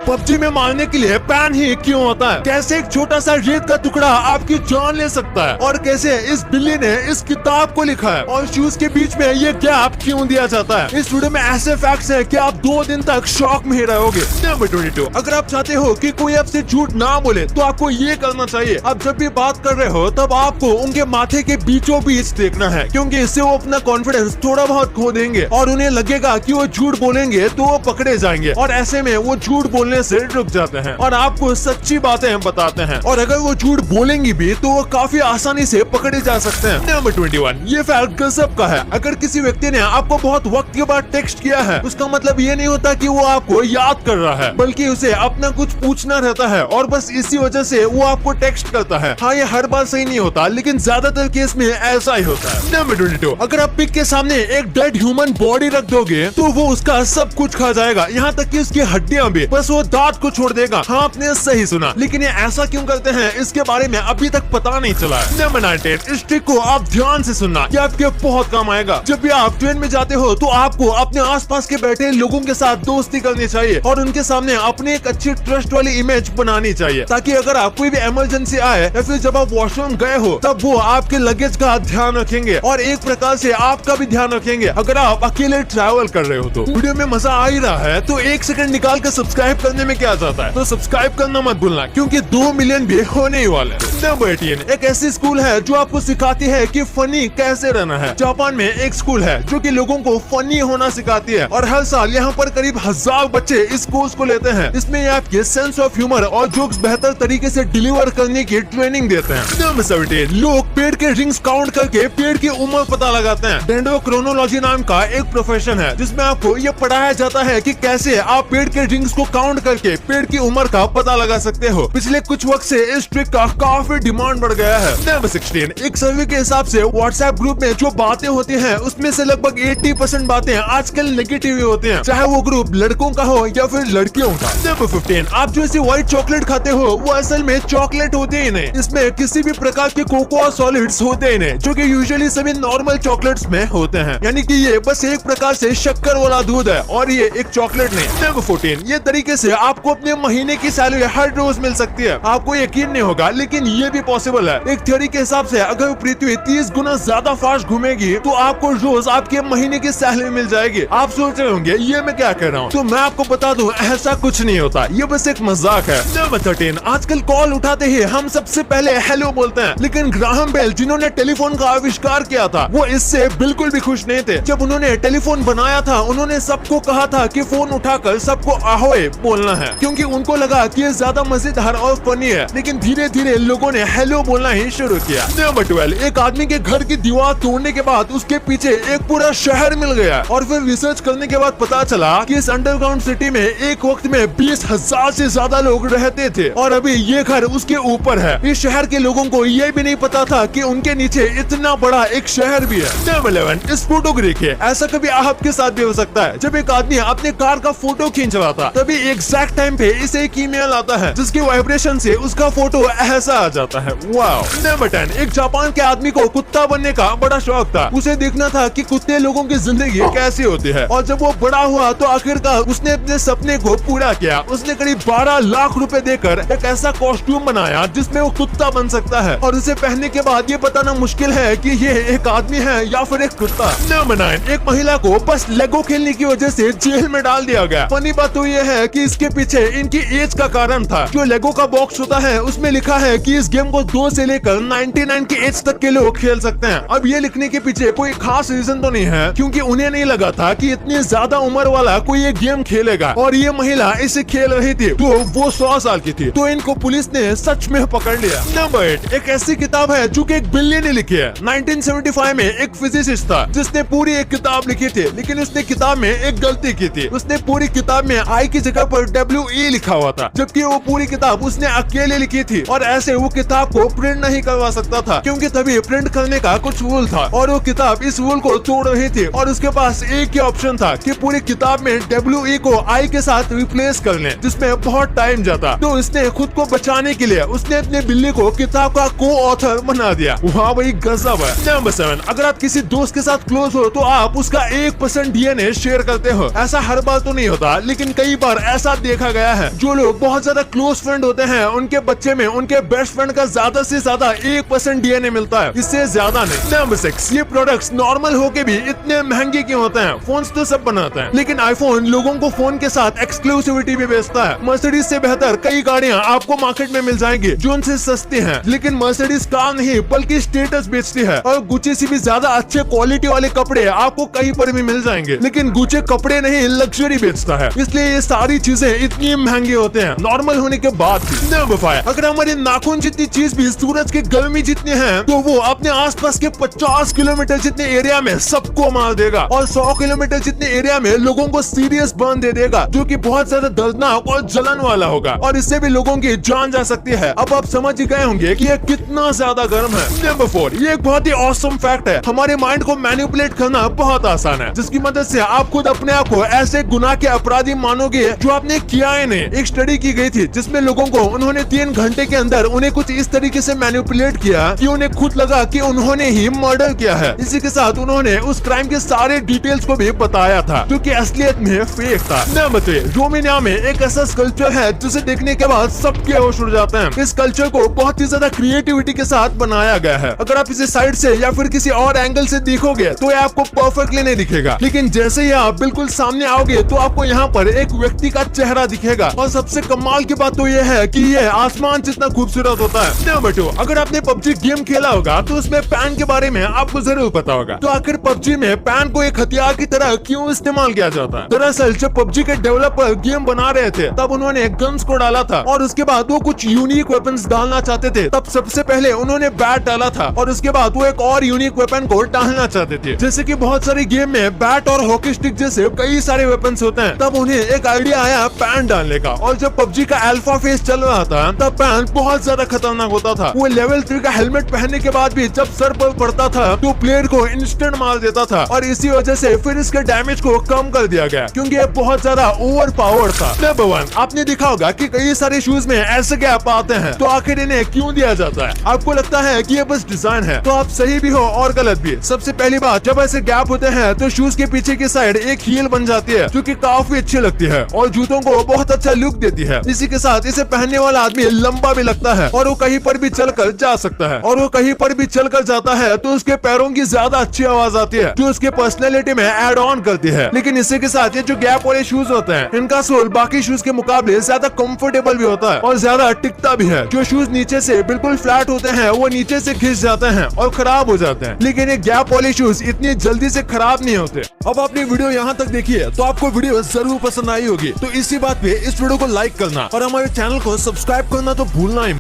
PUBG में मारने के लिए पैन ही क्यों होता है, कैसे एक छोटा सा रेत का टुकड़ा आपकी जान ले सकता है, और कैसे इस बिल्ली ने इस किताब को लिखा है, और शूज के बीच में ये गैप क्यों दिया जाता है। इस वीडियो में ऐसे फैक्ट्स हैं कि आप 2 दिन तक शॉक में ही रहोगे। नंबर 22, अगर आप चाहते हो कि कोई आपसे झूठ ना बोले तो आपको ये करना चाहिए। आप जब भी बात कर रहे हो तब आपको उनके माथे के बीचों बीच देखना है, क्योंकि इससे वो अपना कॉन्फिडेंस थोड़ा बहुत खो देंगे और उन्हें लगेगा कि वो झूठ बोलेंगे तो वो पकड़े जाएंगे, और ऐसे में वो झूठ बोलने से रुक जाते हैं और आपको सच्ची बातें बताते हैं। और अगर वो झूठ बोलेंगी भी तो वो काफी आसानी से पकड़े जा सकते हैं। नंबर 21, ये फैक्ट गजब का है। अगर किसी व्यक्ति ने आपको बहुत वक्त के बाद टेक्स्ट किया है, उसका मतलब ये नहीं होता कि वो आपको याद कर रहा है, बल्कि उसे अपना कुछ पूछना रहता है और बस इसी वजह से वो आपको टेक्स्ट करता है। हाँ, ये हर बार सही नहीं होता, लेकिन ज्यादातर केस में ऐसा ही होता है। नंबर 22, अगर आप पिग के सामने एक डेड ह्यूमन बॉडी रख दोगे तो वो उसका सब कुछ खा जाएगा, यहाँ तक कि उसकी हड्डियां भी, बस वो दांत को छोड़ देगा। हाँ, आपने सही सुना, लेकिन ये ऐसा क्यों करते हैं इसके बारे में अभी तक पता नहीं चला है। नंबर 19, इस ट्रिक को आप ध्यान से सुनना, ये आपके बहुत काम आएगा। जब भी आप ट्रेन में जाते हो तो आपको अपने आसपास के बैठे लोगों के साथ दोस्ती करनी चाहिए और उनके सामने अपनी एक अच्छी ट्रस्ट वाली इमेज बनानी चाहिए, ताकि अगर आप कोई भी इमरजेंसी आए या फिर जब आप वॉशरूम गए हो तब वो आपके लगेज का ध्यान रखेंगे और एक प्रकार से आपका भी ध्यान रखेंगे अगर आप अकेले ट्रैवल कर रहे हो तो। वीडियो में मजा आ ही रहा है तो 1 सेकंड निकाल कर सब्सक्राइब करने में क्या जाता है, तो सब्सक्राइब करना मत भूलना, क्योंकि 2 मिलियन भी होने ही वाले हैं। नंबर 18, एक ऐसी स्कूल है जो आपको सिखाती है कि फनी कैसे रहना है। जापान में एक स्कूल है जो कि लोगों को फनी होना सिखाती है और हर साल यहाँ पर करीब 1000 बच्चे इस कोर्स को लेते हैं। इसमें आपके सेंस ऑफ ह्यूमर और जोक्स बेहतर तरीके से डिलीवर करने की ट्रेनिंग देते हैं। नंबर 17, लोग पेड़ के रिंग्स काउंट करके पेड़ की उम्र पता लगाते हैं। डेंड्रोक्रोनोलॉजी नाम का एक प्रोफेशन है जिसमें आपको ये पढ़ाया जाता है कि कैसे आप पेड़ के रिंग्स को काउंट करके पेड़ की उम्र का पता लगा सकते हो। पिछले कुछ वक्त से इस ट्रिक का काफी डिमांड बढ़ गया है। नंबर 16, एक सर्वे के हिसाब से व्हाट्सएप ग्रुप में जो बातें होती हैं उसमें से लगभग 80% बातें आजकल नेगेटिव ही होती हैं, चाहे वो ग्रुप लड़कों का हो या फिर लड़कियों का। नंबर 15, आप जो इसे व्हाइट चॉकलेट खाते हो वो असल में चॉकलेट होते ही नहीं, इसमें किसी भी प्रकार के कोकोआ सॉलिड्स होते ही नहीं, जो कि यूजुअली सभी नॉर्मल चॉकलेट्स में होते हैं, यानी कि ये बस एक प्रकार से शक्कर वाला दूध है और ये एक चॉकलेट नहीं। नंबर 14, ये तरीके से आपको अपने महीने की सैलरी हर रोज मिल सकती है। आपको यकीन नहीं होगा लेकिन ये भी पॉसिबल है। एक थ्योरी के हिसाब से अगर पृथ्वी 30 गुना ज्यादा फास्ट घूमेगी तो आपको रोज आपके महीने की सैलरी मिल जाएगी। आप सोच रहे होंगे ये मैं क्या कर रहा हूँ, तो मैं आपको बता दूं ऐसा कुछ नहीं होता, ये बस एक मजाक है। नंबर 13, आजकल कॉल उठाते ही हम सबसे पहले हेलो बोलते हैं, लेकिन ग्राहम बेल जिन्होंने टेलीफोन का आविष्कार किया था वो इससे बिल्कुल भी खुश नहीं थे। जब उन्होंने टेलीफोन बनाया था उन्होंने सबको कहा था कि फोन उठाकर सबको ahoy बोलना है, क्योंकि उनको लगा कि ये ज्यादा मजेदार और फनी है, लेकिन धीरे धीरे लोगों ने हेलो बोलना ही शुरू किया। नंबर 12, एक आदमी के घर की दीवार तोड़ने के बाद उसके पीछे एक पूरा शहर मिल गया और फिर रिसर्च करने के बाद पता चला कि इस अंडरग्राउंड सिटी में एक वक्त में 20,000 से ज्यादा लोग रहते थे और अभी ये घर उसके ऊपर है। इस शहर के लोगों को ये भी नहीं पता था कि उनके नीचे इतना बड़ा एक शहर भी है। नंबर 11, इस फोटो को देखिए, ऐसा कभी आपके साथ भी हो सकता है। जब एक आदमी अपने कार का फोटो खींच रहा था तभी एग्जैक्ट टाइम पे इसे एक ईमेल आता है जिसके वाइब्रेशन से उसका फोटो ऐसा आ जाता है। वाओ। नंबर 10, एक जापान के आदमी को कुत्ता बनने का बड़ा शौक था। उसे देखना था कि कुत्ते लोगों की जिंदगी कैसी होती है और जब वो बड़ा हुआ तो आखिरकार उसने अपने सपने को पूरा किया। उसने करीब 12 लाख रुपए देकर एक ऐसा कॉस्ट्यूम बनाया जिसमें वो कुत्ता बन सकता है और उसे पहनने के बाद ये बताना मुश्किल है कि ये एक आदमी है या फिर एक कुत्ता। नंबर 9, एक महिला को बस लेगो खेलने की वजह से जेल में डाल दिया गया। फनी बात तो ये है कि इसके पीछे इनकी एज का कारण था। जो लेगो का बॉक्स होता है उसमें लिखा है कि इस गेम को 2 से लेकर 99 की एज तक के लोग खेल सकते हैं। अब ये लिखने के पीछे कोई खास रीजन तो नहीं है, क्योंकि उन्हें नहीं लगा था कि इतनी ज्यादा उम्र वाला कोई ये गेम खेलेगा और ये महिला इसे खेल रही थी तो वो 100 साल की थी, तो इनको पुलिस ने सच में पकड़ लिया। नंबर 8, एक ऐसी किताब है जो कि एक बिल्ली ने लिखी है। 1975 में एक फिजिसिस्ट था जिसने पूरी एक किताब लिखी थी, लेकिन उसने किताब में एक गलती की थी। उसने पूरी किताब में आई की जगह पर WE लिखा हुआ था, जबकि वो पूरी किताब उसने अकेले लिखी थी और ऐसे वो किताब को प्रिंट नहीं करवा सकता था, क्योंकि तभी प्रिंट करने का कुछ रूल था और वो किताब इस रूल को तोड़ रही थी और उसके पास एक ही ऑप्शन था कि पूरी किताब में WE को I के साथ रिप्लेस कर लें, जिसमें बहुत टाइम जाता। तो इसने खुद को बचाने के लिए उसने अपने बिल्ली को किताब का को ऑथर बना दिया। वहाँ वही गजब है। नंबर 7, अगर आप किसी दोस्त के साथ क्लोज हो तो आप उसका 1% DNA शेयर करते हो। ऐसा हर बार तो नहीं होता, लेकिन कई बार ऐसा बहुत देखा गया है, जो लोग बहुत ज्यादा क्लोज फ्रेंड होते हैं उनके बच्चे में उनके बेस्ट फ्रेंड का ज्यादा से ज्यादा 1% डीएनए मिलता है, इससे ज्यादा नहीं। नंबर 6, ये प्रोडक्ट्स नॉर्मल होके भी इतने महंगे क्यों होते हैं? फोन्स तो सब बनाते हैं, लेकिन आईफोन लोगों को फोन के साथ एक्सक्लूसिविटी भी बेचता है। मर्सिडीज से बेहतर कई गाड़ियां आपको मार्केट में मिल जाएंगी जो उनसे सस्ती हैं, लेकिन मर्सिडीज कार नहीं बल्कि स्टेटस बेचती है। और गुची से भी ज्यादा अच्छे क्वालिटी वाले कपड़े आपको कहीं पर भी मिल जाएंगे, लेकिन गुची कपड़े नहीं लग्जरी बेचता है, इसलिए ये सारी चीजें इतनी महंगे होते हैं नॉर्मल होने के बाद भी। नंबर 5, अगर हमारे नाखून जितनी चीज भी सूरज की गर्मी जितनी है, तो वो अपने आसपास के 50 किलोमीटर जितने एरिया में सबको मार देगा और 100 किलोमीटर जितने एरिया में लोगों को सीरियस बर्न दे देगा, जो कि बहुत ज्यादा दर्दनाक और जलन वाला होगा और इससे भी लोगों की जान जा सकती है। अब आप समझ ही गए होंगे कि ये कितना ज्यादा गर्म है। नंबर 4, ये एक बहुत ही ऑसम फैक्ट है, हमारे माइंड को मैनिपुलेट करना बहुत आसान है, जिसकी मदद से आप खुद अपने आप को ऐसे गुनाह के अपराधी मानोगे जो आपने किया ही नहीं। एक स्टडी की गई थी जिसमें लोगों को उन्होंने 3 घंटे के अंदर उन्हें कुछ इस तरीके से मैनिपुलेट किया कि उन्हें खुद लगा कि उन्होंने ही मर्डर किया है। इसी के साथ उन्होंने उस क्राइम के सारे डिटेल्स को भी बताया था, जो कि असलियत में फेक था। नंबर 3, रोमानिया में एक ऐसा कल्चर है जिसे देखने के बाद सबके होश उड़ जाते हैं। इस कल्चर को बहुत ही ज्यादा क्रिएटिविटी के साथ बनाया गया है। अगर आप इसे साइड से या फिर किसी और एंगल से देखोगे तो ये आपको परफेक्टली नहीं दिखेगा, लेकिन जैसे ही आप बिल्कुल सामने आओगे तो आपको यहाँ पर एक व्यक्ति का चेहरा दिखेगा। और सबसे कमाल की बात तो ये है कि ये आसमान जितना खूबसूरत होता है। नंबर 2, अगर आपने पबजी गेम खेला होगा तो उसमें पैन के बारे में आपको जरूर पता होगा। तो आखिर पबजी में पैन को एक हथियार की तरह क्यों इस्तेमाल किया जाता है? दरअसल जब पबजी के डेवलपर गेम बना रहे थे तब उन्होंने गन्स को डाला था और उसके बाद वो कुछ यूनिक वेपन्स डालना चाहते थे। तब सबसे पहले उन्होंने बैट डाला था और उसके बाद वो एक और यूनिक वेपन को डालना चाहते थे। जैसे कि बहुत सारे गेम में बैट और हॉकी स्टिक जैसे कई सारे वेपन्स होते हैं, तब उन्हें एक आइडिया आया पैन डालने का। और जब पबजी का अल्फा फेज चल रहा था तब पैन बहुत ज्यादा खतरनाक होता था। वो लेवल 3 का हेलमेट पहनने के बाद भी जब सर पर पड़ता था तो प्लेयर को इंस्टेंट मार देता था और इसी वजह से फिर इसके डैमेज को कम कर दिया गया क्योंकि ये बहुत ज्यादा ओवर पावर था। नंबर 1, आपने देखा होगा कि कई सारे शूज में ऐसे गैप आते हैं, तो आखिर इन्हें क्यों दिया जाता है? आपको लगता है कि ये बस डिजाइन है, तो आप सही भी हो और गलत भी। सबसे पहली बात, जब ऐसे गैप होते हैं तो शूज के पीछे की साइड एक हील बन जाती है जो कि काफी अच्छी लगती है और जूतों को बहुत अच्छा लुक देती है। इसी के साथ इसे पहनने वाला आदमी लंबा भी लगता है और वो कहीं पर भी चलकर जा सकता है, और वो कहीं पर भी चलकर जाता है तो उसके पैरों की ज्यादा अच्छी आवाज आती है जो उसके पर्सनैलिटी में एड ऑन करती है। लेकिन इसी के साथ ये जो गैप वाले शूज होते हैं इनका सोल बाकी शूज के मुकाबले ज्यादा कंफर्टेबल भी होता है और ज्यादा टिकता भी है। जो शूज नीचे से बिल्कुल फ्लैट होते हैं वो नीचे से घिस जाते हैं और खराब हो जाते हैं, लेकिन ये गैप वाले शूज इतनी जल्दी से खराब नहीं होते। अब आपने वीडियो यहाँ तक देखी है तो आपको वीडियो जरूर पसंद आई होगी, तो इसी बात पे इस वीडियो को लाइक करना और हमारे चैनल को सब्सक्राइब करना तो भूलना ही